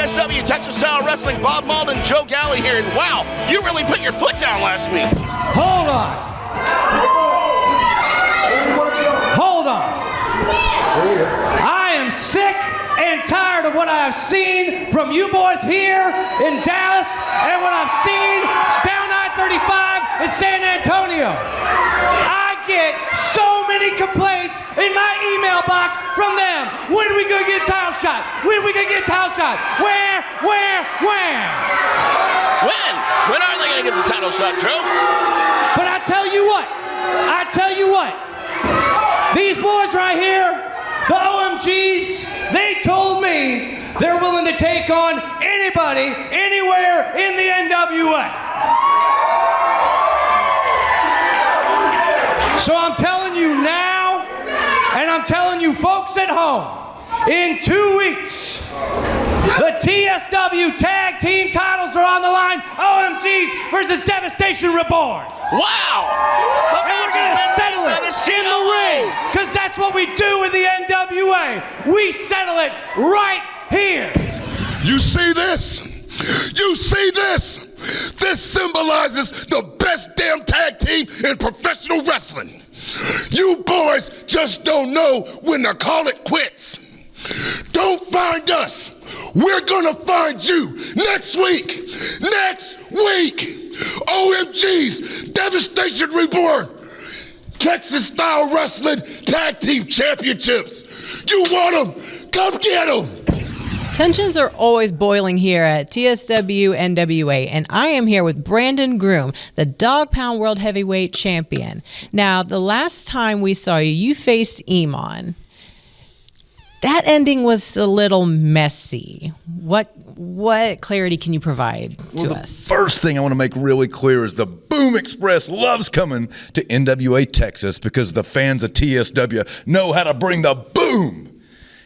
TSW, Texas Style Wrestling, Bob Malden, Joe Galley here, and wow, you really put your foot down last week. Hold on. I am sick and tired of what I've seen from you boys here in Dallas and what I've seen down I-35 in San Antonio. I get so many complaints in my email box from them. When are we gonna get a title shot? When are we gonna get a title shot? Where? When? When are they gonna get the title shot, Joe? But I tell you what, these boys right here, the OMGs, they told me they're willing to take on anybody, anywhere in the NWA. So I'm telling you now, and I'm telling you folks at home, in 2 weeks, the TSW Tag Team titles are on the line. OMGs versus Devastation Reborn. Wow! And we're going to settle it in the ring, because that's what we do in the NWA. We settle it right here. You see this? You see this? This symbolizes the best damn tag team in professional wrestling. You boys just don't know when to call it quits. Don't find us. We're gonna find you next week. Next week. OMGs, Devastation Reborn, Texas Style Wrestling Tag Team Championships. You want them? Come get them. Tensions are always boiling here at TSW NWA, and I am here with Brandon Groom, the Dog Pound World Heavyweight Champion. Now, the last time we saw you, you faced Iman. That ending was a little messy. What clarity can you provide to us? First thing I want to make really clear is the Boom Express loves coming to NWA Texas because the fans of TSW know how to bring the boom.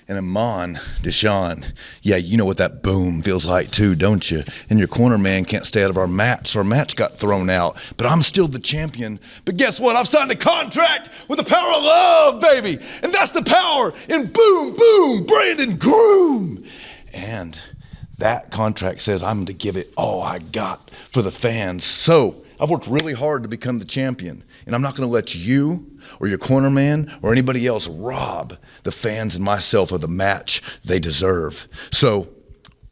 And Iman, Deshaun, yeah, you know what that boom feels like too, don't you? And your corner man can't stay out of our match, so our match got thrown out. But I'm still the champion. But guess what? I've signed a contract with the power of love, baby. And that's the power in Boom, Boom, Brandon Groom. And that contract says I'm to give it all I got for the fans. So I've worked really hard to become the champion. And I'm not going to let you or your corner man or anybody else rob the fans and myself of the match they deserve. So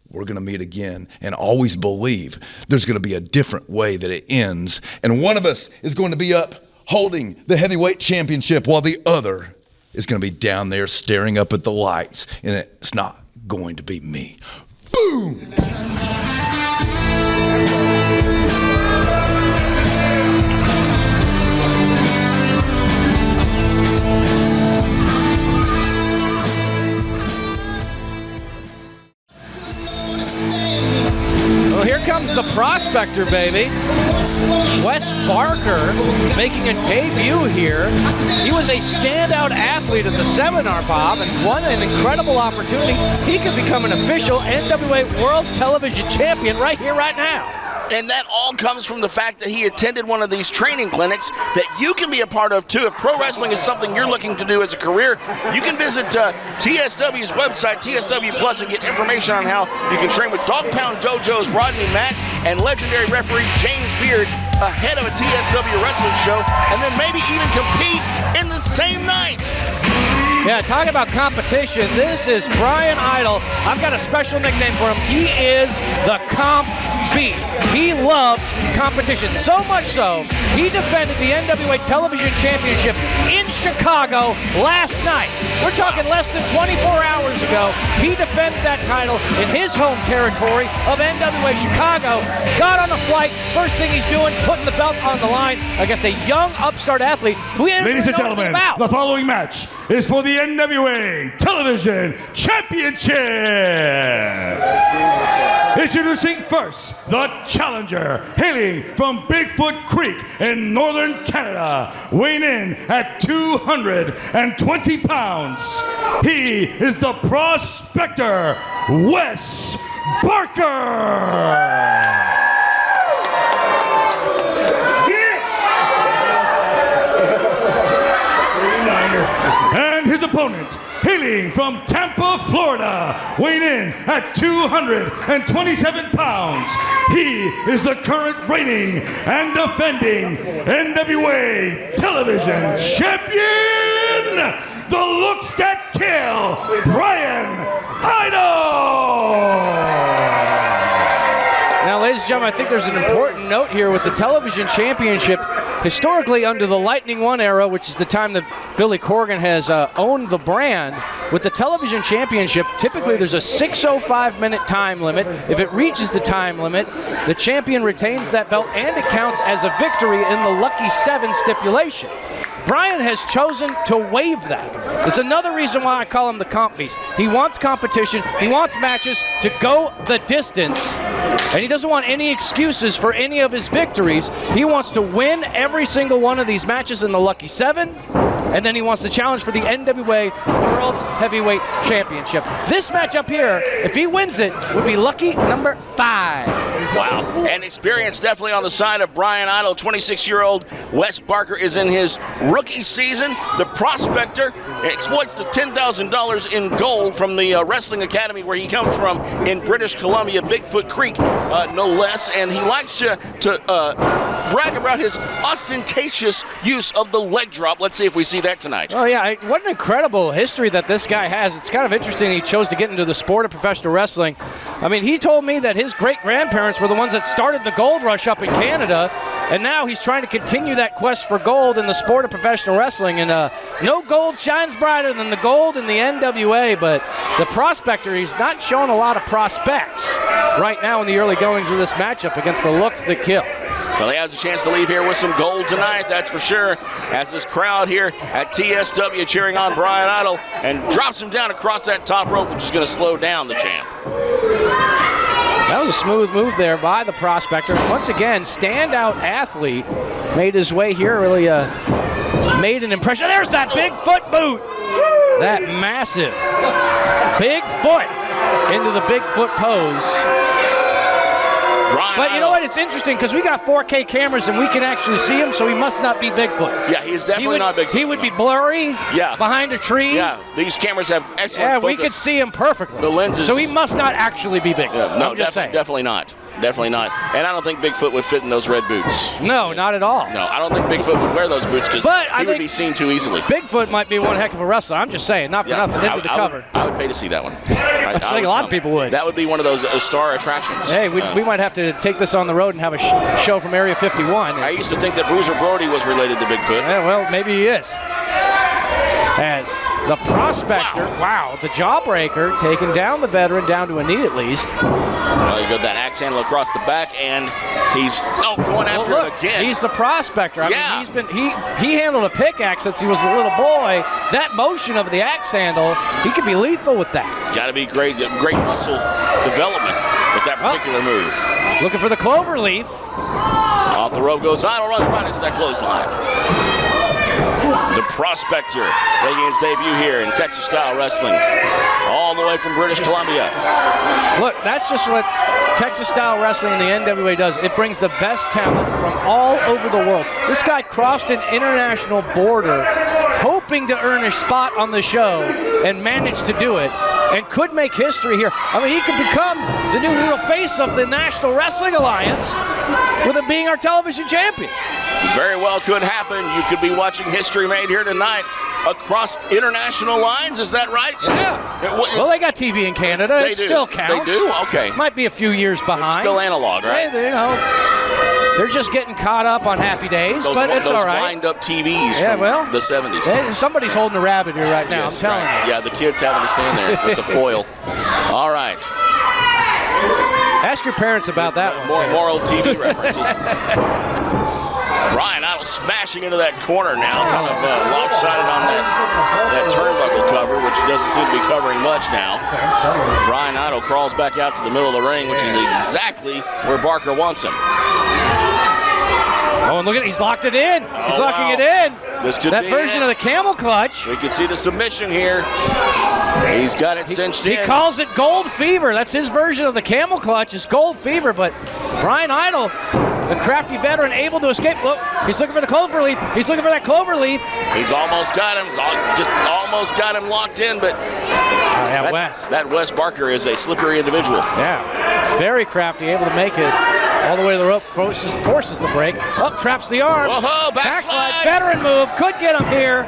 we're going to meet again, and always believe there's going to be a different way that it ends. And one of us is going to be up holding the heavyweight championship while the other is going to be down there staring up at the lights, and it's not going to be me. Boom! Well, here comes the prospector, baby. Wes Barker making a debut here. He was a standout athlete at the seminar, Bob, and won an incredible opportunity. He could become an official NWA World Television Champion right here, right now. And that all comes from the fact that he attended one of these training clinics that you can be a part of too. If pro wrestling is something you're looking to do as a career, you can visit TSW's website, TSW Plus, and get information on how you can train with Dog Pound Dojo's Rodney Mack and legendary referee James Beard ahead of a TSW wrestling show, and then maybe even compete in the same night. Yeah, talking about competition, this is Brian Idol. I've got a special nickname for him. He is the Comp Beast. He loves competition, so much so, he defended the NWA Television Championship in Chicago last night. We're talking less than 24 hours ago. He defended that title in his home territory of NWA Chicago. Got on a flight. First thing he's doing, putting the belt on the line against a young upstart athlete who he Ladies and gentlemen, the following match is for the NWA Television Championship. Introducing first, the challenger, hailing from Bigfoot Creek in northern Canada, weighing in at 220 pounds. He is the prospector, Wes Barker. And his opponent, hailing from Tampa, Tampa, Florida, weighing in at 227 pounds. He is the current reigning and defending NWA Television Champion, the looks that kill, Brian Idol! Now, ladies and gentlemen, I think there's an important note here with the television championship. Historically, under the Lightning One era, which is the time that Billy Corgan has owned the brand, with the television championship, typically there's a 6:05-minute time limit. If it reaches the time limit, the champion retains that belt, and it counts as a victory in the Lucky 7 stipulation. Brian has chosen to waive that. It's another reason why I call him the Comp Beast. He wants competition, he wants matches to go the distance, and he doesn't want any excuses for any of his victories. He wants to win every single one of these matches in the Lucky 7, and then he wants to challenge for the NWA World's Heavyweight Championship. This match up here, if he wins it, would be lucky number 5. Wow. And experience definitely on the side of Brian Idol. 26-year-old Wes Barker is in his rookie season. The prospector exploits the $10,000 in gold from the Wrestling Academy where he comes from in British Columbia, Bigfoot Creek, no less. And he likes to brag about his ostentatious use of the leg drop. Let's see if we see that tonight. Oh, yeah. What an incredible history that this guy has. It's kind of interesting he chose to get into the sport of professional wrestling. I mean, he told me that his great-grandparents were the ones that started the gold rush up in Canada, and now he's trying to continue that quest for gold in the sport of professional wrestling. And no gold shines brighter than the gold in the NWA, but the prospector, he's not showing a lot of prospects right now in the early goings of this matchup against the looks that kill. Well, he has a chance to leave here with some gold tonight, that's for sure, as this crowd here at TSW cheering on Brian Idol and drops him down across that top rope, which is going to slow down the champ. That was a smooth move there by the prospector. Once again, standout athlete, made his way here, really made an impression. There's that big foot boot. That massive big foot into the big foot pose. But you know what? It's interesting because we got 4K cameras and we can actually see him, so he must not be Bigfoot. Yeah, he is definitely not Bigfoot. He would be blurry behind a tree. Yeah, these cameras have excellent focus. We could see him perfectly. The lenses. So he must not actually be Bigfoot. Yeah, no, definitely not. Definitely not. And I don't think Bigfoot would fit in those red boots. No, not at all. No, I don't think Bigfoot would wear those boots because he would be seen too easily. Bigfoot might be one heck of a wrestler. I'm just saying, not for nothing. Into the cover. I would pay to see that one. I think a lot of people would. That would be one of those star attractions. Hey, we might have to take this on the road and have a show from Area 51. I used to think that Bruiser Brody was related to Bigfoot. Yeah, well, maybe he is. As the prospector, the jawbreaker, taking down the veteran down to a knee at least. Well, you got that axe handle across the back, and he's going after him again. He's the prospector. I mean, he handled a pickaxe since he was a little boy. That motion of the axe handle, he could be lethal with that. Got to be great muscle development with that particular move. Looking for the clover leaf. Off the rope goes Idol, runs right into that clothesline. The prospector making his debut here in Texas Style Wrestling, all the way from British Columbia. Look, that's just what Texas Style Wrestling and the NWA does. It brings the best talent from all over the world. This guy crossed an international border hoping to earn a spot on the show and managed to do it and could make history here. I mean, he could become the new real face of the National Wrestling Alliance with him being our television champion. Very well could happen. You could be watching history made here tonight across international lines. Is that right? Yeah. Well, they got TV in Canada. It still counts. They do? Okay. Might be a few years behind. It's still analog, right? You know, they're just getting caught up on happy days, but it's all right. Those wind-up TVs from the 70s. Somebody's holding a rabbit here right now, I'm telling you. Yeah, the kid's having to stand there with the foil. All right. Ask your parents about that one. More old TV references. Brian Idol smashing into that corner now, kind of lopsided on that turnbuckle cover, which doesn't seem to be covering much now. Brian Idol crawls back out to the middle of the ring, which is exactly where Barker wants him. Oh, and look at it, he's locked it in. He's locking it in. This could be version of the camel clutch. We can see the submission here. He's got it cinched in. He calls it Gold Fever. That's his version of the camel clutch is Gold Fever, but Brian Idol, the crafty veteran, able to escape. Look, he's looking for the clover leaf. He's looking for that clover leaf. He's almost got him. Just almost got him locked in, but yeah, Wes. That Wes Barker is a slippery individual. Yeah, very crafty, able to make it all the way to the rope, forces the break. Up, traps the arm. Whoa, backslide. Veteran move, could get him here.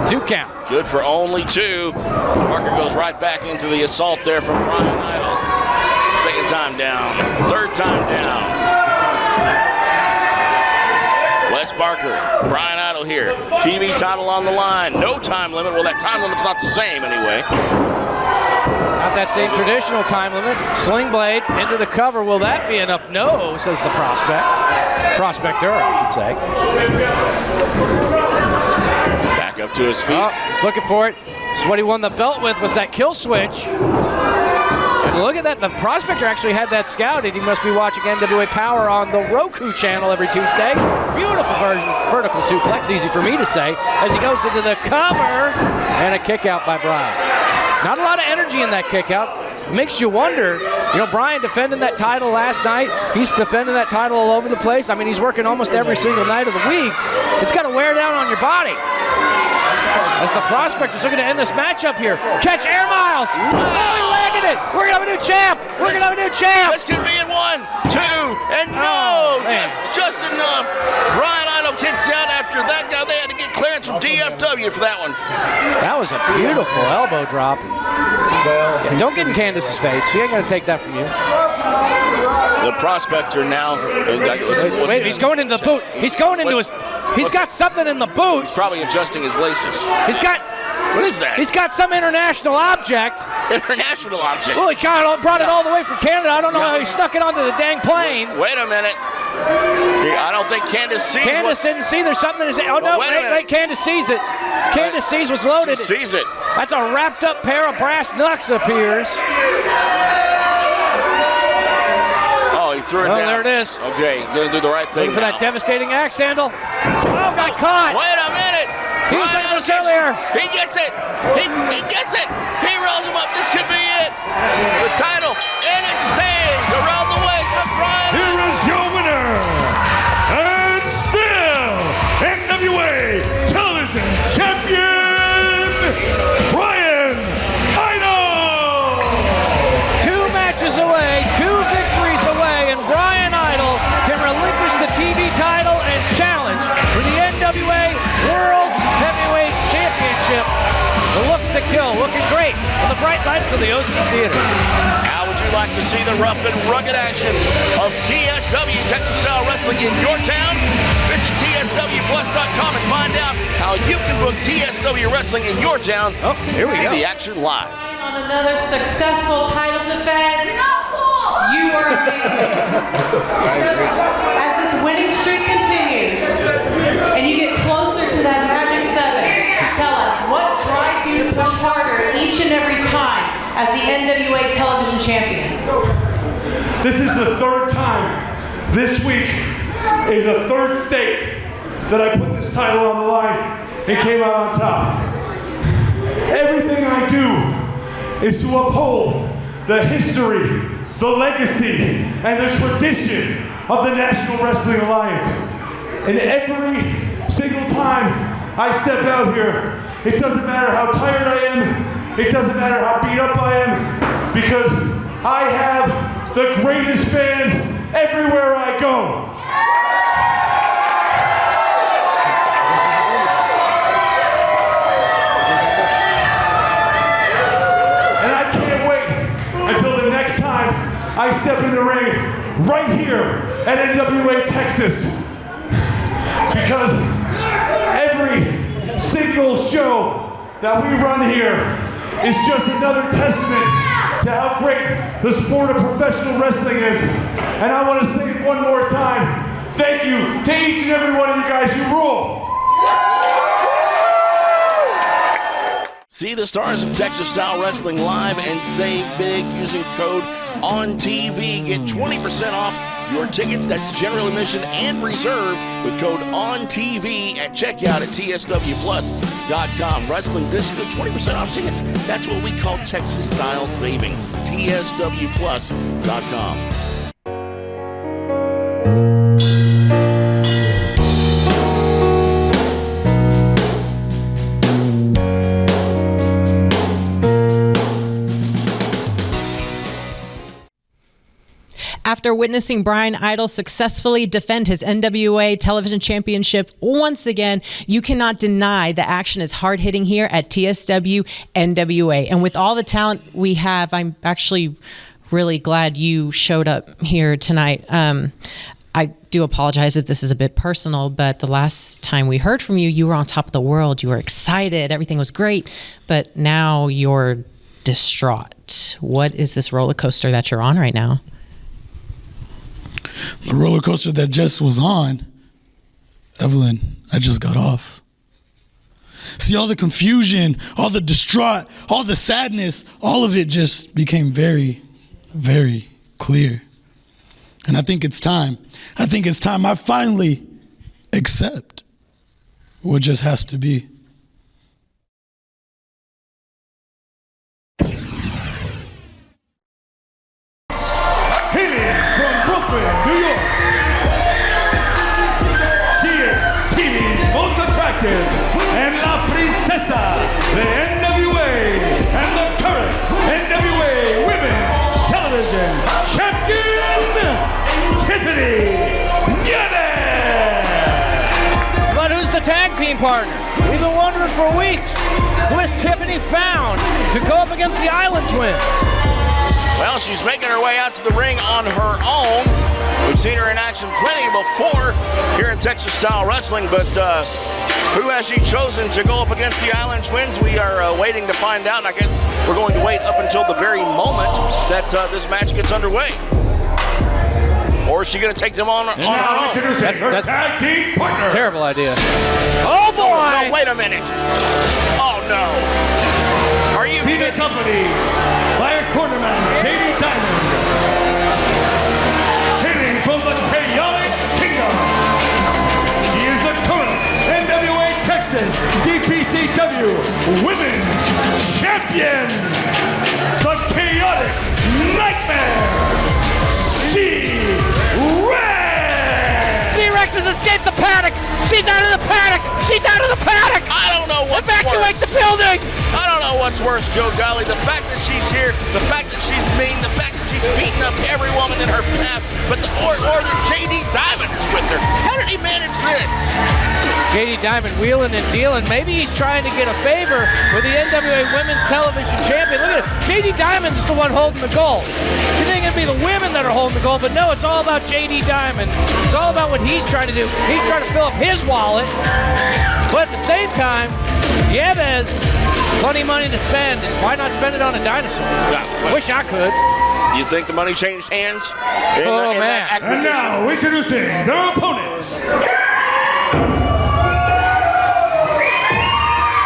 2 count. Good for only 2. Barker goes right back into the assault there from Brian Idol. Second time down, third time down. Wes Barker, Brian Idol here. TV title on the line. No time limit. Well, that time limit's not the same anyway. Not that same traditional time limit. Sling blade into the cover. Will that be enough? No, says the prospect. Prospector, I should say. Back up to his feet. Oh, he's looking for it. This is what he won the belt with, was that kill switch. And look at that. The prospector actually had that scouted. He must be watching NWA Power on the Roku channel every Tuesday. Beautiful vertical suplex, easy for me to say, as he goes into the cover. And a kick out by Brian. Not a lot of energy in that kick out. Makes you wonder, Brian defending that title last night. He's defending that title all over the place. I mean, he's working almost every single night of the week. It's got to wear down on your body. As the prospector's looking to end this matchup here. Catch Air Miles. Oh, he landed it. We're going to have a new champ. We're going to have a new champ. This could be in 1, 2, and no, just enough. Brian Idol kicks out after that guy. They had to get clearance from DFW for that one. That was a beautiful elbow drop. Yeah, don't get in Candace's face. She ain't going to take that from you. The prospector now. Wait, he's going into the boot. He's going into his. He's got something in the boot. He's probably adjusting his laces. He's got. What is that? He's got some international object. International object. Well, he kind of brought it all the way from Canada. I don't know how he stuck it onto the dang plane. Wait a minute. I don't think Candace sees. Candace didn't see. There's something in his. Oh no! Wait! Candace sees it. Candace sees what's loaded. She sees it. That's a wrapped up pair of brass knucks appears. Oh, he threw it down. There it is. Okay, gonna do the right thing. Looking for that devastating axe handle. Oh, got caught. Wait a minute. He was looking for this earlier. He gets it. He gets it. He rolls him up. This could be it. The title, and it stays around the waist of Brian. Here is your winner, and still NWA Television Champion, Brian Idol. 2 matches away, 2 victories away, and Brian Idol can relinquish the TV title and challenge for the NWA World's Heavyweight Championship. The looks to kill, looking great on the bright lights of the OC Theater. How would you like to see the rough and rugged action of TSW, Texas Style Wrestling, in your town? Visit TSWPlus.com and find out how you can book TSW Wrestling in your town. Oh, here we see go. the action live. On another successful title defense. You are amazing. As this winning streak continues and you get closer to that magic 7, tell us, what drives you to push harder each and every time as the NWA Television Champion? This is the 3rd time this week in the 3rd state that I put this title on the line and came out on top. Everything I do is to uphold the history, the legacy, and the tradition of the National Wrestling Alliance. And every single time I step out here, it doesn't matter how tired I am, it doesn't matter how beat up I am, because I have the greatest fans everywhere I go. And I can't wait until the next time I step in the ring right here at NWA Texas. Because every single show that we run here is just another testament to how great the sport of professional wrestling is. And I want to say it one more time. Thank you to each and every one of you guys. You rule. See the stars of Texas Style Wrestling live and save big using code ONTV. Get 20% off your tickets. That's general admission and reserved with code ONTV at checkout at TSWPlus.com. Wrestling this good, 20% off tickets. That's what we call Texas Style savings. TSWPlus.com. After witnessing Brian Idol successfully defend his NWA television championship once again, you cannot deny the action is hard-hitting here at TSW NWA. And with all the talent we have, I'm actually really glad you showed up here tonight. I do apologize if this is a bit personal, but the last time we heard from you, you were on top of the world. You were excited. Everything was great. But now you're distraught. What is this roller coaster that you're on right now? The roller coaster that just was on, Evelyn, I just got off. See, all the confusion, all the distraught, all the sadness, all of it just became very, very clear. And I think it's time. I finally accept what just has to be. Hailing from Brooklyn, New York. She is TV's most attractive and la princesa de NWA and the current NWA Women's Television Champion, Tiffany Nieves. But who's the tag team partner? We've been wondering for weeks. Who has Tiffany found to go up against the Island Twins? Well, she's making her way out to the ring on her own. We've seen her in action plenty before here in Texas Style Wrestling, but who has she chosen to go up against the Island Twins? We are waiting to find out, and I guess we're going to wait up until the very moment that this match gets underway. Or is she going to take them on her own? Introducing her tag team partner. Terrible idea. Oh, boy! No, wait a minute. Oh, no. Are you Being accompanied by a cornerman, JD Diamond. Hailing from the Chaotic Kingdom. She is the current NWA Texas CPCW Women's Champion. The Chaotic Nightmare. C-Rex. C-Rex has escaped the panic. She's out of the panic. She's out of the panic. I don't know what's Evacuate worse. the building. I don't know what's worse, Joe Golly. The fact that she's here, the fact that she's mean, the fact that she's beating up every woman in her path, but or that JD Diamond is with her. How did he manage this? JD Diamond wheeling and dealing. Maybe he's trying to get a favor with the NWA Women's Television Champion. Look at it. JD Diamond's the one holding the gold. You think it'd be the women that are holding the gold, but no, it's all about JD Diamond. It's all about what he's trying to do. He's trying to fill up his wallet, but at the same time, Nieves, plenty of money to spend. Why not spend it on a dinosaur? Wish I could. You think the money changed hands in man. that And acquisition? now introducing their opponents.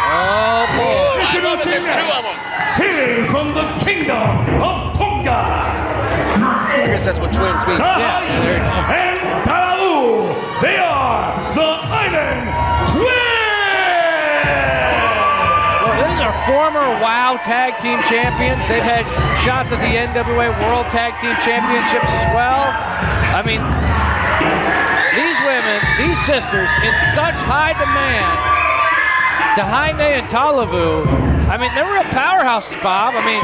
Oh, boy. I love it. There's two of them. Hailing from the Kingdom of Tonga. I guess that's what twins mean. Tahai and Talalu. They are the Island Twins. Well, these are former WOW Tag Team Champions. They've had shots at the NWA World Tag Team Championships as well. I mean, these women, these sisters, in such high demand. Tahaine and Talavu, I mean, they were a powerhouse, Bob. I mean,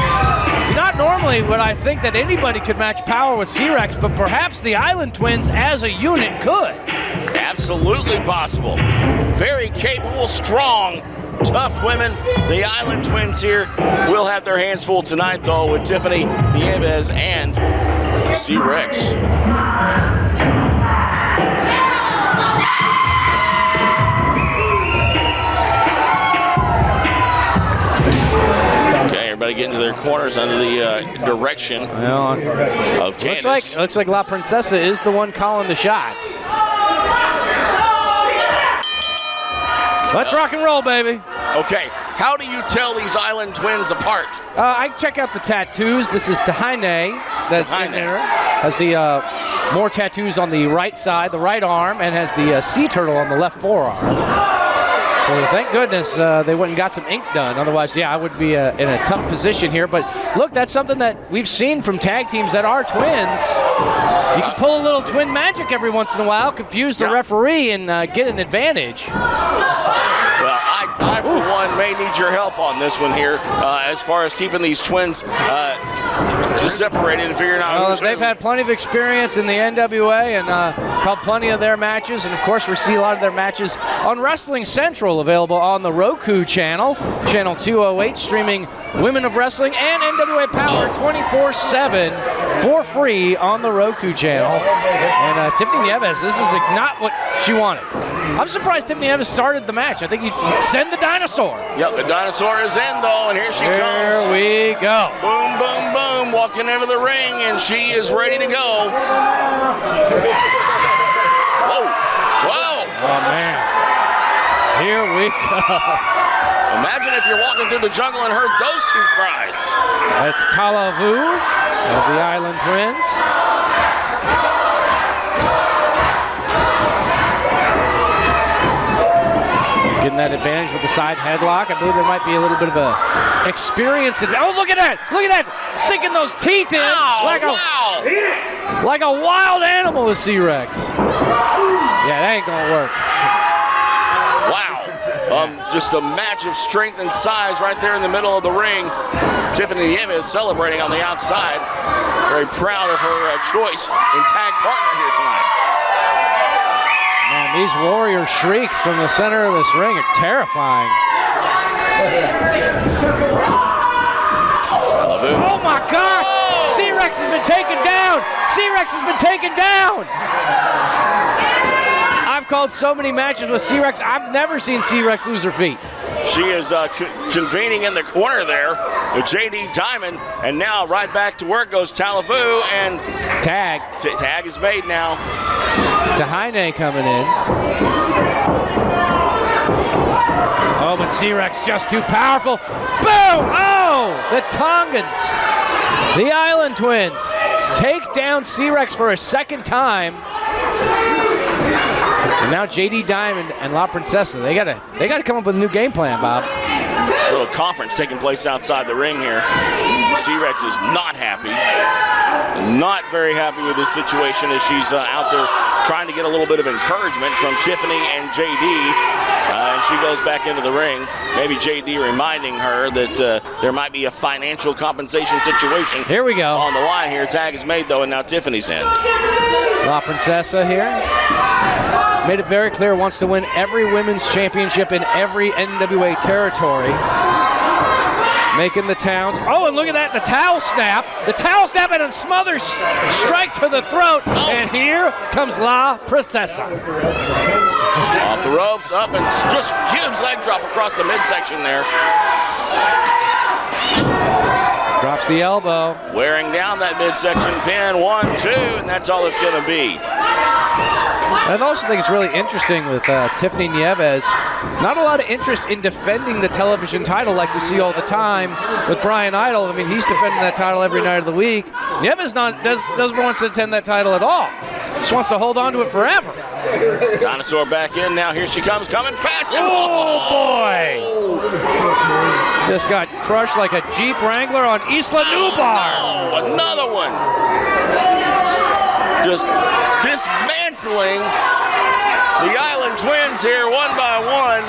not normally would I think that anybody could match power with C-Rex, but perhaps the Island Twins as a unit could. Absolutely possible. Very capable, strong, tough women. The Island Twins here will have their hands full tonight, though, with Tiffany Nieves and C-Rex. Okay, everybody get into their corners under the direction of Candace. Looks like La Princesa is the one calling the shots. Let's rock and roll, baby. Okay, how do you tell these Island Twins apart? I check out the tattoos. This is Tahaine that's in there. Has the more tattoos on the right side, the right arm, and has the sea turtle on the left forearm. So thank goodness they went and got some ink done. Otherwise, yeah, I would be in a tough position here. But look, that's something that we've seen from tag teams that are twins. You can pull a little twin magic every once in a while, confuse the referee, and get an advantage. Well, I for one, may need your help on this one here, as far as keeping these twins separated and figuring out. Well, they've had plenty of experience in the NWA and called plenty of their matches, and of course we see a lot of their matches on Wrestling Central, available on the Roku channel, channel 208, streaming Women of Wrestling and NWA Power 24/7 for free on the Roku channel. And Tiffany Nieves, this is not what she wanted. I'm surprised Tiffany Nieves started the match. I think you send the dinosaur. Yep, the dinosaur is in though, and here she comes. Here we go. Boom, boom, boom, walking into the ring, and she is ready to go. Whoa, whoa. Oh, man. Here we go. Imagine if you're walking through the jungle and heard those two cries. That's Tala Vu of the Island Twins. Getting that advantage with the side headlock. I believe there might be a little bit of a experience. Oh, look at that! Look at that! Sinking those teeth in like a wild animal with C-Rex. Yeah, that ain't gonna work. Wow. Just a match of strength and size right there in the middle of the ring. Tiffany Nieves celebrating on the outside. Very proud of her choice in tag partner here tonight. Man, these warrior shrieks from the center of this ring are terrifying. Oh my gosh! Oh! C-Rex has been taken down! C-Rex has been taken down! I've called so many matches with C-Rex. I've never seen C-Rex lose her feet. She is convening in the corner there with J.D. Diamond, and now right back to work goes Tala Vu, and tag. Tag is made now. Tahaine coming in. Oh, but C-Rex just too powerful. Boom! Oh, the Tongans, the Island Twins, take down C-Rex for a second time. And now J.D. Diamond and La Princesa, they gotta come up with a new game plan, Bob. A little conference taking place outside the ring here. C-Rex is not happy. Not very happy with this situation as she's out there trying to get a little bit of encouragement from Tiffany and J.D. And she goes back into the ring. Maybe J.D. reminding her that there might be a financial compensation situation. Here we go. On the line here. Tag is made though, and now Tiffany's in. La Princesa here. Made it very clear wants to win every women's championship in every NWA territory. Making the towns. Oh, and look at that, the towel snap. The towel snap and a smother strike to the throat. And here comes La Princesa. Off the ropes, up, and just huge leg drop across the midsection there. Drops the elbow. Wearing down that midsection pin. 1, 2, and that's all it's going to be. I also think it's really interesting with Tiffany Nieves. Not a lot of interest in defending the television title like we see all the time with Brian Idol. I mean, he's defending that title every night of the week. Nieves doesn't want to defend that title at all. Just wants to hold on to it forever. Dinosaur back in now. Here she comes, coming fast. Oh, boy. Just got crushed like a Jeep Wrangler on Isla Nublar. Oh, another one. Just dismantling the Island Twins here one by one.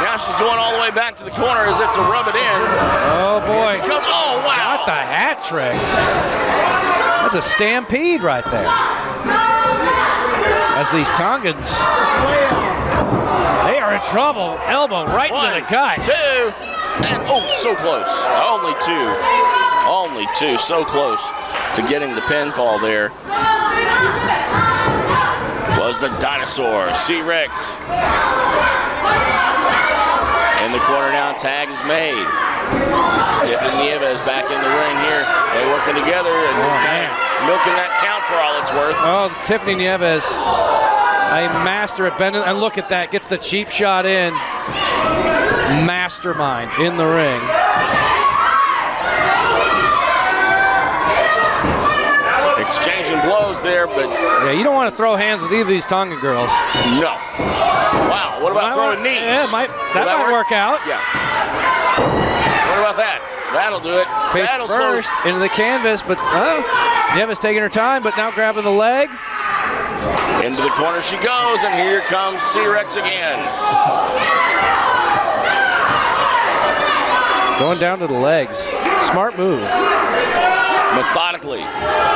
Now she's going all the way back to the corner as if to rub it in. Oh, boy. Oh, wow. What the hat trick. That's a stampede right there. As these Tongans, they are in trouble. Elbow right into the gut. 2, and oh, so close. Only two, so close to getting the pinfall there. Was the Dinosaur, C-Rex. In the corner now, tag is made. Tiffany Nieves back in the ring here. They working together and milking that count for all it's worth. Oh, Tiffany Nieves, a master at bending, and look at that, gets the cheap shot in. Mastermind in the ring. Exchanging blows there, but yeah, you don't want to throw hands with either of these Tongan girls. No. Wow, what about throwing knees? Yeah, that might work out. Yeah. What about that? That'll do it. Face That'll first into the canvas, but Nieves taking her time, but now grabbing the leg. Into the corner she goes, and here comes C-Rex again. Going down to the legs. Smart move. Methodically.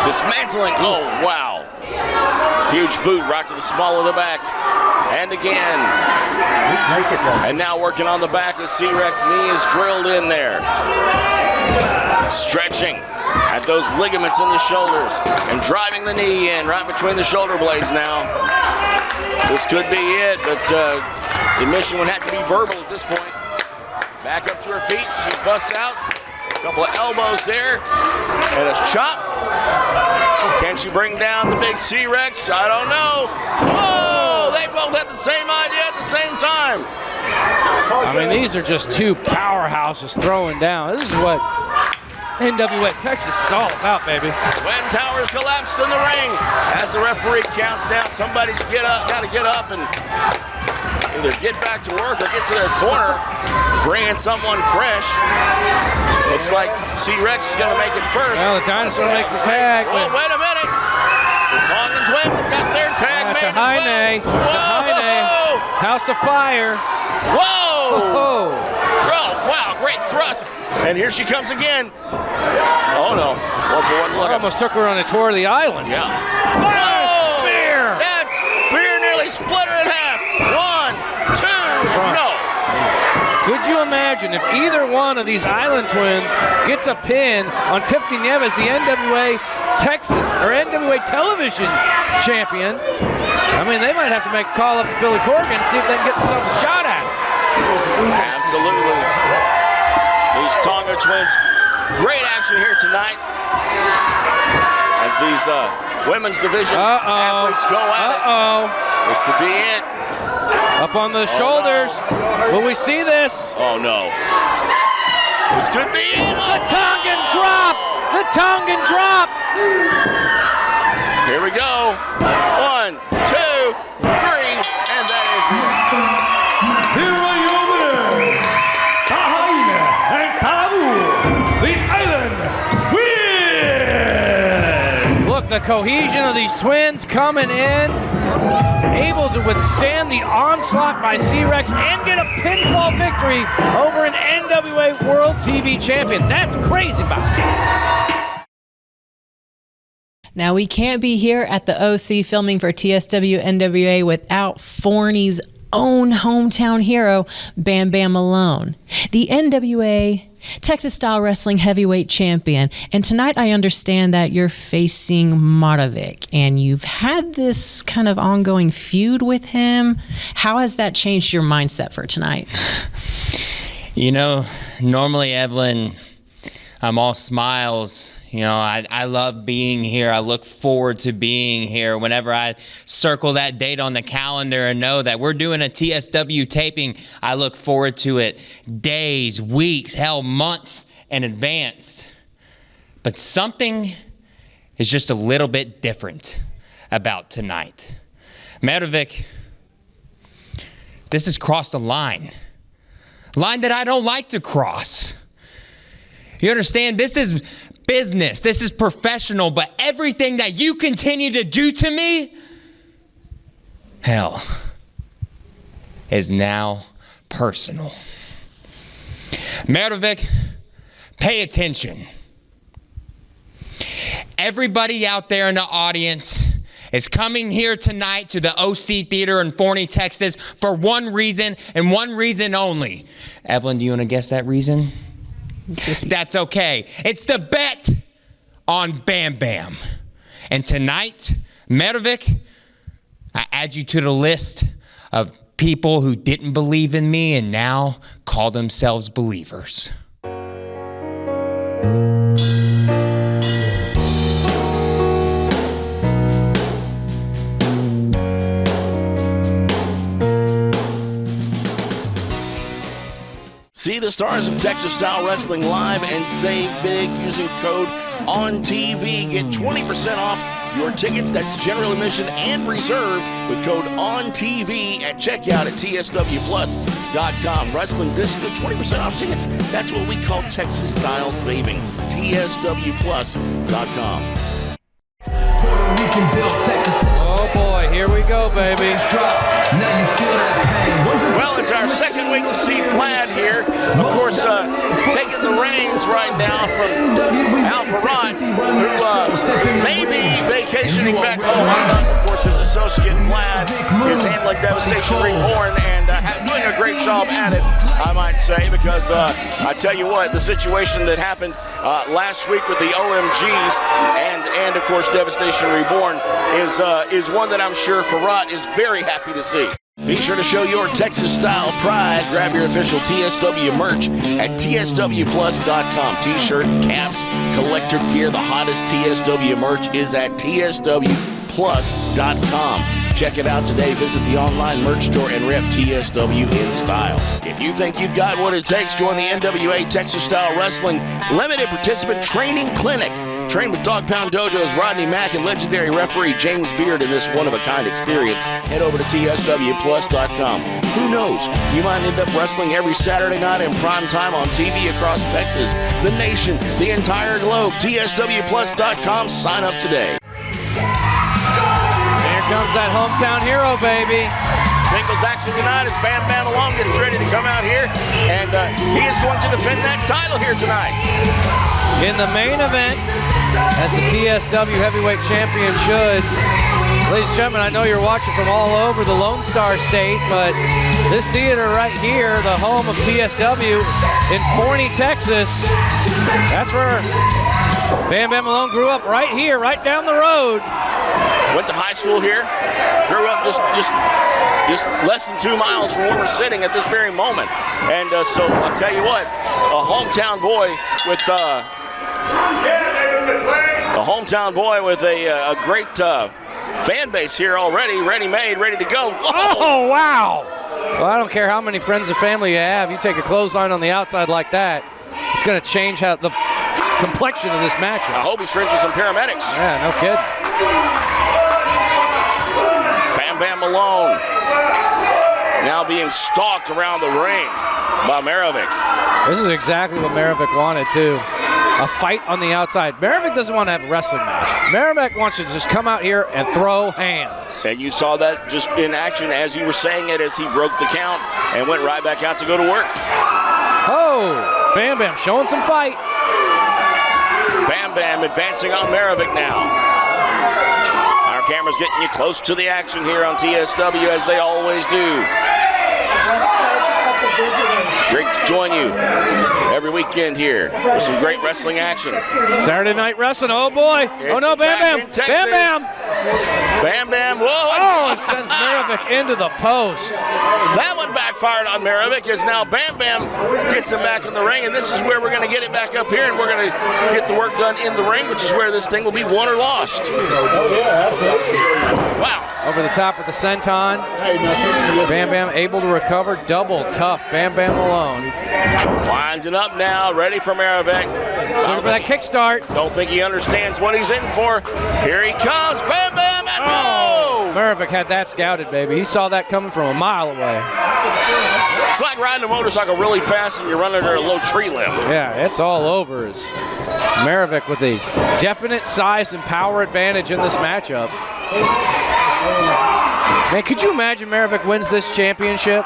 Dismantling. Oh, wow. Huge boot right to the small of the back. And again. And now working on the back as C-Rex knee is drilled in there. Stretching at those ligaments in the shoulders and driving the knee in right between the shoulder blades now. This could be it, but submission would have to be verbal at this point. Back up to her feet. She busts out. A couple of elbows there. And a chop. Can she bring down the big C-Rex? I don't know. Whoa! They both had the same idea at the same time. I mean, these are just two powerhouses throwing down. This is what NWA Texas is all about, baby. Twin Towers collapsed in the ring. As the referee counts down, somebody's got to get up and either get back to work or get to their corner, bring in someone fresh. Looks like C-Rex is going to make it first. Well, the Dinosaur makes the tag. Oh, wait a minute. The Tongan Twins have got their tag made as well. Whoa. House of Fire. Whoa. Oh. Oh, wow, great thrust. And here she comes again. Oh, no. 1-for-1 look. Almost took her on a tour of the island. Yeah. Whoa! Spear! That spear nearly split her in half. 1, 2, no. Could you imagine if either one of these Island Twins gets a pin on Tiffany Nieves, the NWA Texas or NWA television champion? I mean, they might have to make a call up to Billy Corgan and see if they can get themselves a shot at it. Absolutely. These Tonga Twins, great action here tonight as these women's division athletes go at it. This could be it. Up on the shoulders. No. Will we see this? Oh, no. This could be it. The Tongan drop! The Tongan drop! Here we go. 1, 2, 3, and that is it. Here are your winners, Tahaina and Talabu, the Island win! Look, the cohesion of these twins coming in, able to withstand the onslaught by C-Rex and get a pinfall victory over an NWA World TV Champion. That's crazy, Bob. Now, we can't be here at the OC filming for TSW NWA without Forney's own hometown hero, Bam Bam Malone, the NWA Texas Style Wrestling Heavyweight Champion. And tonight I understand that you're facing Maravik, and you've had this kind of ongoing feud with him. How has that changed your mindset for tonight? You know, normally, Evelyn, I'm all smiles. You know, I love being here. I look forward to being here. Whenever I circle that date on the calendar and know that we're doing a TSW taping, I look forward to it days, weeks, hell, months in advance. But something is just a little bit different about tonight. Maravik, this has crossed a line that I don't like to cross. You understand? This is business. This is professional, but everything that you continue to do to me, hell, is now personal. Maravik, pay attention. Everybody out there in the audience is coming here tonight to the OC Theater in Forney, Texas for one reason and one reason only. Evelyn, do you want to guess that reason? That's okay. It's the bet on Bam Bam. And tonight, Maravik, I add you to the list of people who didn't believe in me and now call themselves believers. See the stars of Texas Style Wrestling live and save big using code ONTV. Get 20% off your tickets. That's general admission and reserved with code ONTV at checkout at TSWplus.com. Wrestling this good, 20% off tickets. That's what we call Texas Style savings. TSWplus.com. Oh boy, here we go, baby. Well, it's our second week to see Vlad here. Of course, taking the reins right now from Alpha Rod, who may be vacationing back home. Of course, his associate Vlad is handling Devastation Reborn and doing a great job at it, I might say, because I tell you what, the situation that happened last week with the OMGs and of course Devastation Reborn is one that I'm sure Farad is very happy to see. Be sure to show your Texas style pride. Grab your official TSW merch at tswplus.com. T-shirt, caps, collector gear. The hottest TSW merch is at tswplus.com. Check it out today. Visit the online merch store and rep TSW in style. If you think you've got what it takes, join the NWA Texas Style Wrestling Limited Participant Training Clinic. Train with Dog Pound Dojo's Rodney Mack and legendary referee James Beard in this one-of-a-kind experience. Head over to tswplus.com. Who knows? You might end up wrestling every Saturday night in prime time on TV across Texas, the nation, the entire globe. tswplus.com. Sign up today. Here comes that hometown hero, baby. Singles action tonight as Bam Bam Malone gets ready to come out here, and he is going to defend that title here tonight. In the main event, as the TSW Heavyweight Champion should. Ladies and gentlemen, I know you're watching from all over the Lone Star State, but this theater right here, the home of TSW in Forney, Texas, that's where Bam Bam Malone grew up, right here, right down the road. Went to high school here, grew up just less than 2 miles from where we're sitting at this very moment. And so I'll tell you what, a hometown boy with a great fan base here already, ready-made, ready to go. Oh, wow. Well, I don't care how many friends or family you have. You take a clothesline on the outside like that, it's going to change how the complexion of this matchup. I hope he's friends with some paramedics. Yeah, no kidding. Bam Bam Malone now being stalked around the ring by Maravik. This is exactly what Maravik wanted, too. A fight on the outside. Maravik doesn't want to have a wrestling match. Maravik wants to just come out here and throw hands. And you saw that just in action as you were saying it, as he broke the count and went right back out to go to work. Oh, Bam Bam showing some fight. Bam Bam advancing on Maravik now. Our camera's getting you close to the action here on TSW, as they always do. Great to join you every weekend here with some great wrestling action. Saturday Night Wrestling, oh boy. Oh no, Bam Bam. Bam Bam. Bam Bam, whoa. Oh, it sends Maravik into the post. That one backfired on Maravik, as now Bam Bam gets him back in the ring, and this is where we're going to get it back up here, and we're going to get the work done in the ring, which is where this thing will be won or lost. Wow. Over the top of the senton. Bam Bam able to recover. Double tough. Bam Bam Malone. Winding up now, ready for Maravik. Looking for that kickstart. Don't think he understands what he's in for. Here he comes. Bam Bam, and no! Maravik had that scouted, baby. He saw that coming from a mile away. It's like riding a motorcycle really fast and you're running under a low tree limb. Yeah, it's all over. Maravik with a definite size and power advantage in this matchup. Man, could you imagine Maravik wins this championship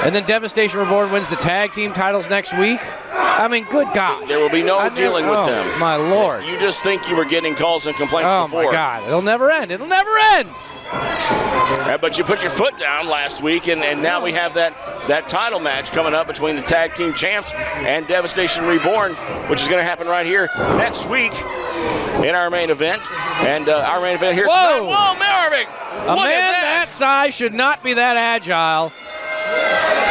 and then Devastation Reborn wins the tag team titles next week? I mean, good God. There will be no dealing with them. My Lord. You just think you were getting calls and complaints before. Oh, my God. It'll never end. It'll never end. Yeah, but you put your foot down last week, and now we have that title match coming up between the tag team champs and Devastation Reborn, which is going to happen right here next week in our main event. And our main event here tonight. Whoa, Maravik! A man that size should not be that agile.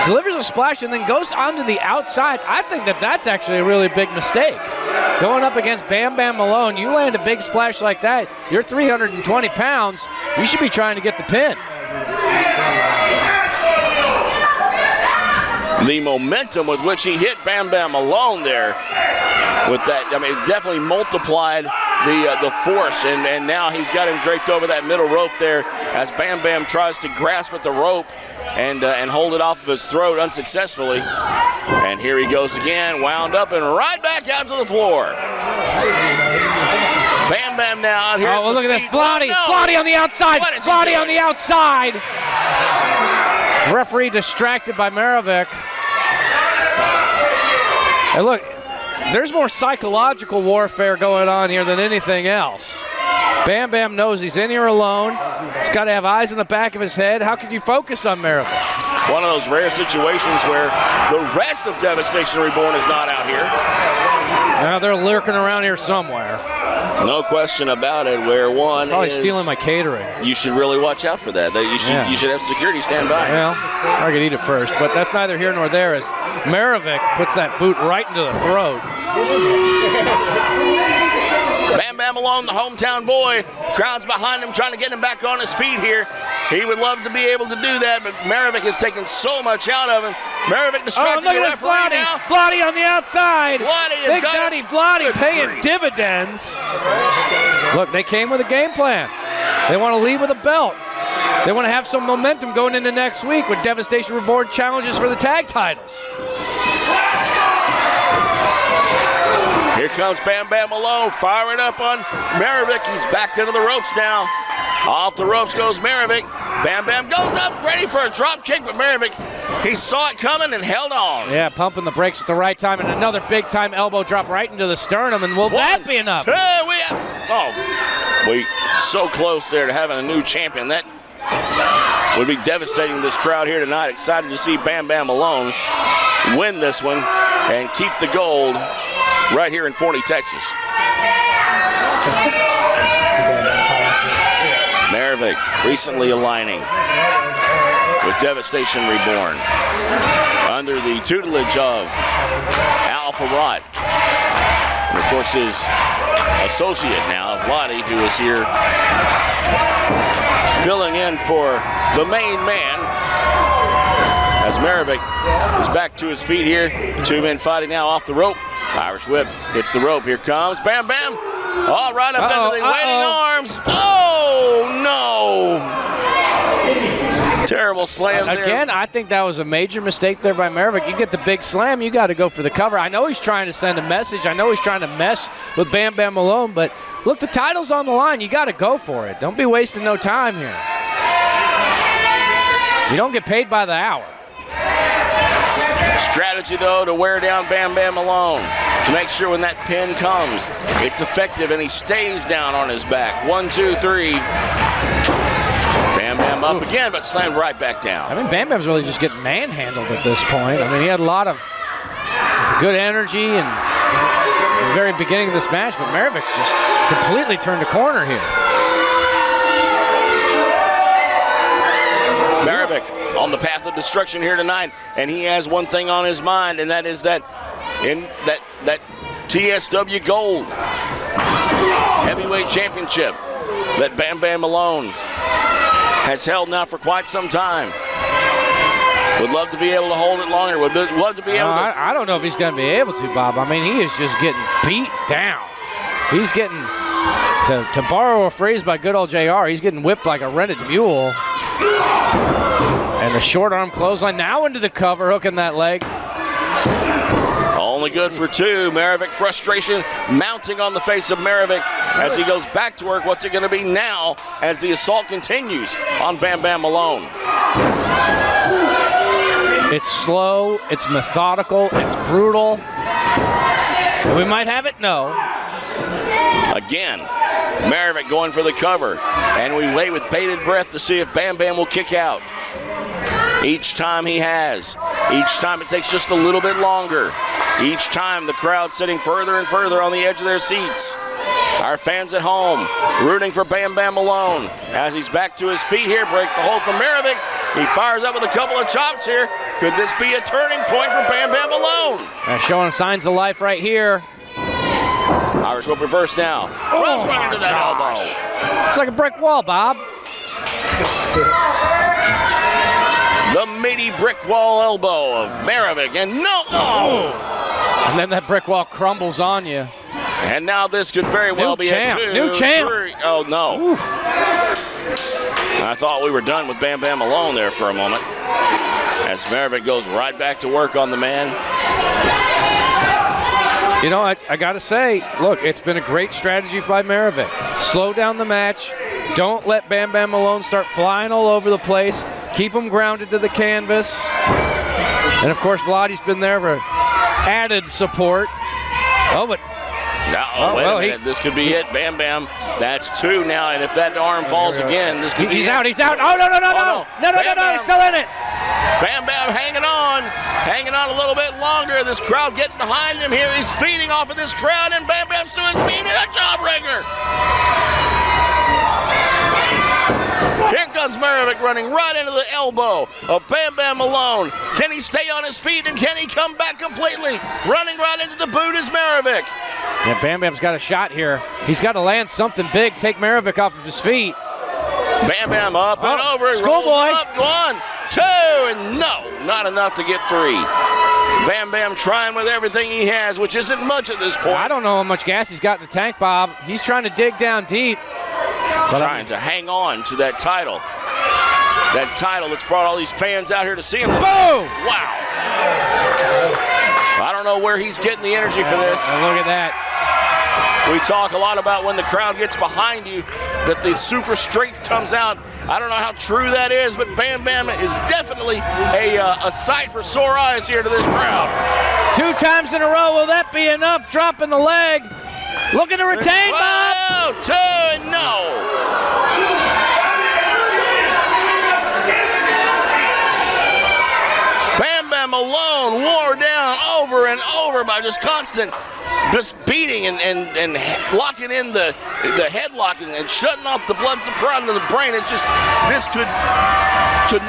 Delivers a splash and then goes onto the outside. I think that's actually a really big mistake. Going up against Bam Bam Malone, you land a big splash like that, you're 320 pounds, you should be trying to get the pin. The momentum with which he hit Bam Bam Malone there, with that, I mean, it definitely multiplied the force, and now he's got him draped over that middle rope there as Bam Bam tries to grasp at the rope and hold it off of his throat unsuccessfully. And here he goes again, wound up and right back out to the floor. Bam Bam Bam now out here. Oh, well, look at this. Vlade. Oh, no. Vlade on the outside. What is he Vlade doing? on the outside. Referee distracted by Maravik. And look, there's more psychological warfare going on here than anything else. Bam Bam knows he's in here alone. He's got to have eyes in the back of his head. How could you focus on Maravik? One of those rare situations where the rest of Devastation Reborn is not out here. Now they're lurking around here somewhere. No question about it. Where one Probably is stealing my catering. You should really watch out for that. You should have security stand by. Well, I could eat it first, but that's neither here nor there as Maravik puts that boot right into the throat. Bam Bam Malone, the hometown boy. Crowd's behind him trying to get him back on his feet here. He would love to be able to do that, but Maravik has taken so much out of him. Maravik distracted look the at this referee Vlade. now. Vlade on the outside. Vlade has Big got Daddy it. Vlade Good paying grief. dividends. Look, they came with a game plan. They want to lead with a belt. They want to have some momentum going into next week with Devastation Reborn challenges for the tag titles. Here comes Bam Bam Malone, firing up on Maravik. He's backed into the ropes now. Off the ropes goes Maravik. Bam Bam goes up, ready for a drop kick, but Maravik, he saw it coming and held on. Yeah, pumping the brakes at the right time, and another big-time elbow drop right into the sternum, and will that be enough? We so close there to having a new champion. That would be devastating this crowd here tonight. Excited to see Bam Bam Malone win this one and keep the gold right here in Forney, Texas. Maravik recently aligning with Devastation Reborn under the tutelage of Alpha Rot. And of course his associate now, Vlade, who is here filling in for the main man. As Maravik is back to his feet here. The two men fighting now off the rope. Irish whip hits the rope. Here comes Bam Bam. All right up into the waiting arms. Oh, no. Terrible slam there. Again, I think that was a major mistake there by Maravik. You get the big slam, you got to go for the cover. I know he's trying to send a message. I know he's trying to mess with Bam Bam Malone, but look, the title's on the line. You got to go for it. Don't be wasting no time here. You don't get paid by the hour. Strategy, though, to wear down Bam Bam Malone. To make sure when that pin comes, it's effective and he stays down on his back. 1, 2, 3. Bam Bam up again, but slammed right back down. I mean, Bam Bam's really just getting manhandled at this point. I mean, he had a lot of good energy in the very beginning of this match, but Maravik's just completely turned a corner here. Maravik on the path of destruction here tonight, and he has one thing on his mind, and that is that in that TSW Gold Heavyweight Championship that Bam Bam Malone has held now for quite some time. Would love to be able to hold it longer. Would love to be able to. I don't know if he's going to be able to, Bob. I mean, he is just getting beat down. He's getting, to borrow a phrase by good old JR, he's getting whipped like a rented mule. And the short arm clothesline now into the cover, hooking that leg. Only good for two. Maravik frustration mounting on the face of Maravik as he goes back to work. What's it going to be now as the assault continues on Bam Bam Malone? It's slow, it's methodical, it's brutal. We might have it, no. Again, Maravik going for the cover, and we wait with bated breath to see if Bam Bam will kick out. Each time he has. Each time it takes just a little bit longer. Each time the crowd sitting further and further on the edge of their seats. Our fans at home rooting for Bam Bam Malone. As he's back to his feet here, breaks the hold from Maravik. He fires up with a couple of chops here. Could this be a turning point for Bam Bam Malone? Showing signs of life right here. Irish whip reverse now. Runs right into that elbow. It's like a brick wall, Bob. The meaty brick wall elbow of Maravik, and no! Oh! And then that brick wall crumbles on you. And now this could very well be a 2, New champ. 3. Oh, no. Oof. I thought we were done with Bam Bam Malone there for a moment. As Maravik goes right back to work on the man. You know, I got to say, look, it's been a great strategy by Maravik. Slow down the match. Don't let Bam Bam Malone start flying all over the place. Keep him grounded to the canvas. And, of course, Vladi's been there for added support. Oh, but... Wait a minute. This could be it. Bam Bam. That's 2 now. And if that arm falls again, this could be He's it. out. He's out. Oh, no. No. He's still in it. Bam Bam hanging on a little bit longer. This crowd getting behind him here. He's feeding off of this crowd, and Bam Bam's doing speed and a jawbreaker. Here comes Maravik running right into the elbow of Bam Bam Malone. Can he stay on his feet, and can he come back completely? Running right into the boot is Maravik. Yeah, Bam Bam's got a shot here. He's got to land something big, take Maravik off of his feet. Bam Bam up and over. Schoolboy. 1, 2, and no, not enough to get 3. Bam Bam trying with everything he has, which isn't much at this point. I don't know how much gas he's got in the tank, Bob. He's trying to dig down deep. Trying to hang on to that title. That title that's brought all these fans out here to see him. Boom! Wow. I don't know where he's getting the energy for this. Look at that. We talk a lot about when the crowd gets behind you, that the super strength comes out. I don't know how true that is, but Bam Bam is definitely a sight for sore eyes here to this crowd. 2 times in a row, will that be enough? Dropping the leg. Looking to retain, Bob. 2, and no. Bam Bam Malone wore down over and over by just constant beating and locking in the headlock and shutting off the blood supply into the brain. It's just, this could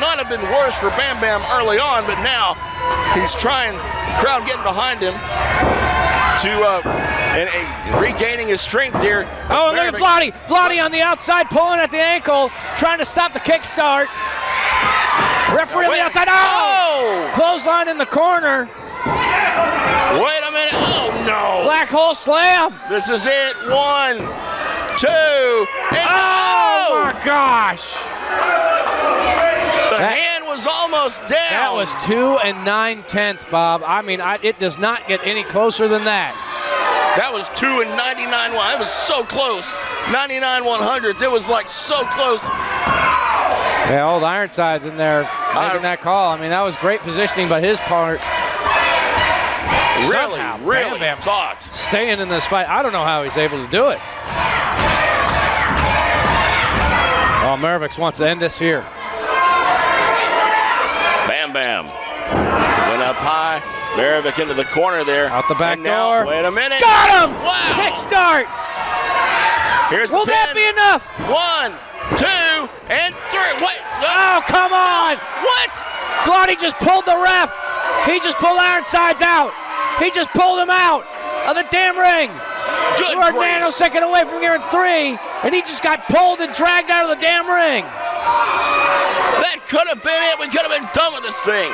not have been worse for Bam Bam early on, but now he's trying, the crowd getting behind him and regaining his strength here. Oh, and look at Vladi. Vladi on the outside pulling at the ankle, trying to stop the kickstart. Referee on the outside. Oh! Clothesline in the corner. Wait a minute. Oh, no. Black hole slam. This is it. 1, 2, and oh, my gosh. The hand was almost down. That was 2 9/10, Bob. I mean, it does not get any closer than that. That was 2 99. It was so close. 99/100ths. It was like so close. Yeah, old Ironside's in there making that call. I mean, that was great positioning by his part. Really Bam Bam thoughts. Staying in this fight. I don't know how he's able to do it. Oh, Maravik wants to end this here. Bam Bam went up high. Maravik into the corner there. Out the back now, door. Wait a minute. Got him! Wow. Kick start. Here's the Will pin. that be enough? 1, 2, and 3. What? Oh, come on. What? Vladi just pulled the ref. He just pulled Ironsides out. He just pulled him out of the damn ring. Good We're a grief. nanosecond away from getting 3, and he just got pulled and dragged out of the damn ring. That could have been it. We could have been done with this thing.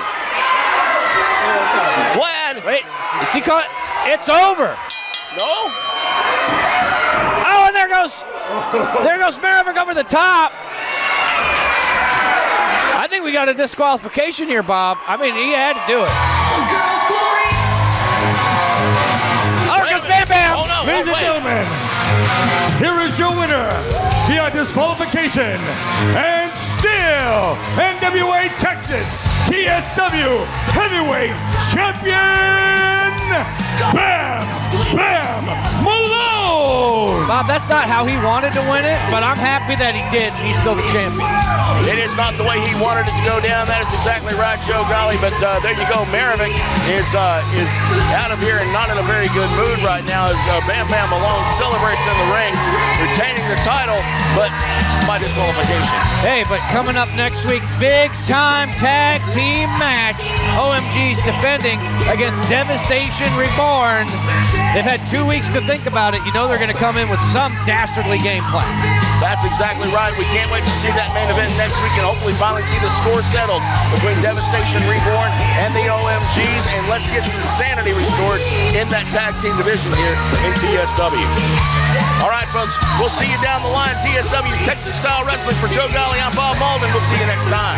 Vlad. Wait, is he caught? It's over. No? Oh, and there goes Maravik over the top. I think we got a disqualification here, Bob. I mean, he had to do it. Oh, here goes Bam Bam. Oh, no. Ladies and gentlemen, here is your winner via disqualification and still NWA Texas TSW Heavyweight Champion, Bam Bam Malone. Bob, that's not how he wanted to win it, but I'm happy that he did. He's still the champion. It is not the way he wanted it to go down. That is exactly right, Joe Golly. But there you go. Maravik is out of here and not in a very good mood right now as Bam Bam Malone celebrates in the ring, retaining the title, but by disqualification. Hey, but coming up next week, big time tag team match. OMG's defending against Devastation Reborn. They've had 2 weeks to think about it. You know they're going to come in with some dastardly game plan. That's exactly right. We can't wait to see that main event next week and hopefully finally see the score settled between Devastation Reborn and the OMGs. And let's get some sanity restored in that tag team division here in TSW. All right, folks, we'll see you down the line. TSW, Texas Style Wrestling. For Joe Golly, I'm Bob Malden. We'll see you next time.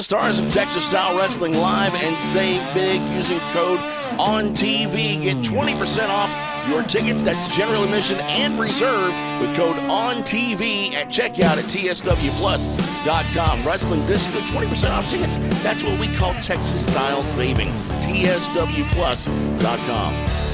stars of Texas Style Wrestling live and save big using code ONTV. Get 20% off your tickets. That's general admission and reserved with code ONTV at checkout at tswplus.com. Wrestling Disco, 20% off tickets. That's what we call Texas Style savings. tswplus.com.